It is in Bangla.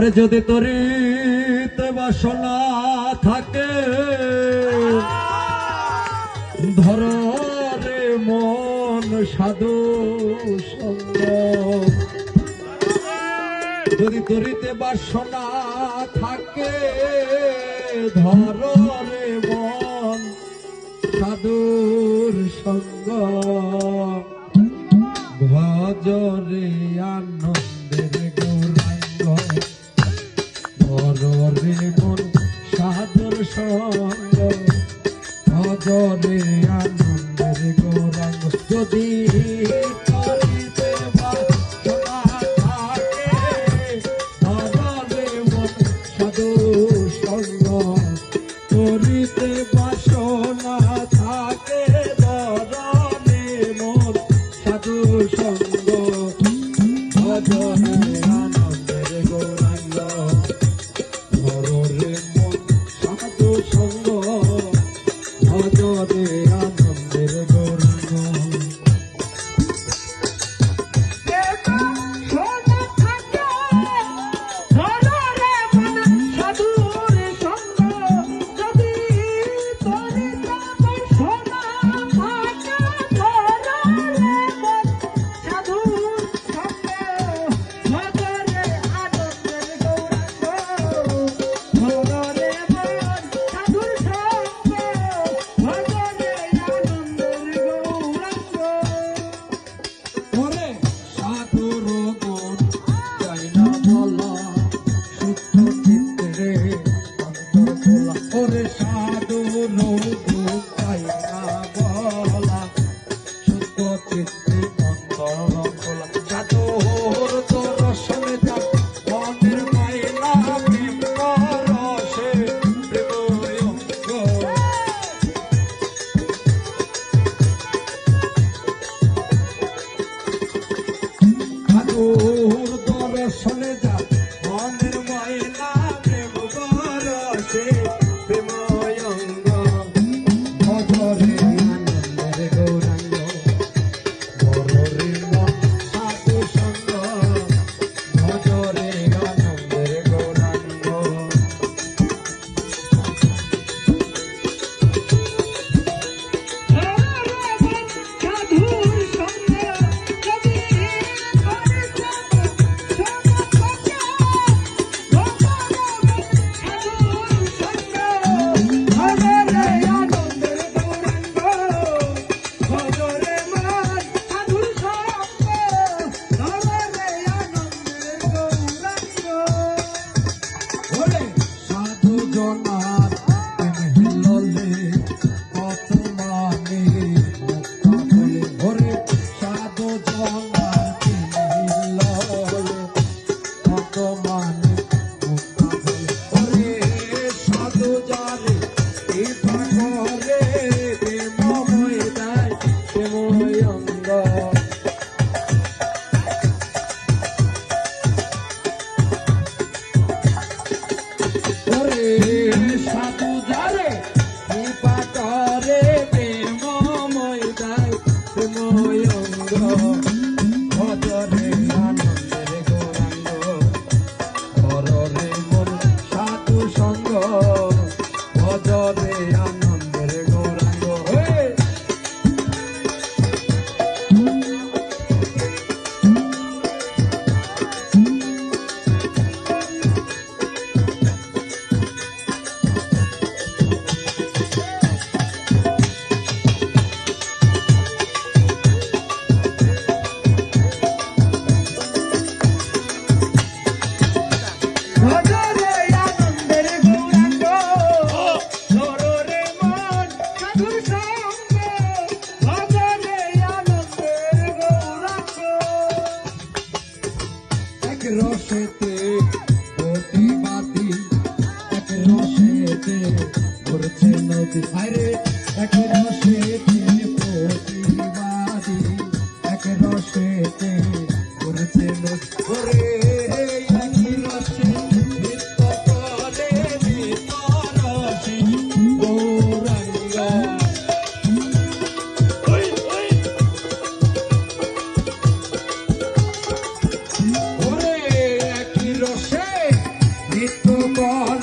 যদি তরিতে বাসনা থাকে ধর রে মন সাধু সঙ্গ। যদি তরিতে বাসনা থাকে ধর রে মন সাধুর সঙ্গ। ভজরে আনন্দের গৌরাঙ্গ ধরে মন সাধুর সঙ্গ। ভজরে আনন্দের গৌরাঙ্গ যদি তরিতে বাসনা থাকে ধরে মন সাধুর সঙ্গ। তরিতে বাসনা থাকে ধরে মন সাধুর সঙ্গ। ভজরে আনন্দের গৌরাঙ্গ ধরে মন সাধুর সঙ্গ। ভজরে আনন্দের গৌরাঙ্গ। দর্শনে যা মনের ময়লা প্রেম বরসে প্রেময়ঙ্গ। ভজরে আনন্দের গৌরাঙ্গ ধরে মন সাধু সঙ্গ। ভজরে আনন্দের গৌরাঙ্গ। ভজরে আনন্দের গৌরাঙ্গ কর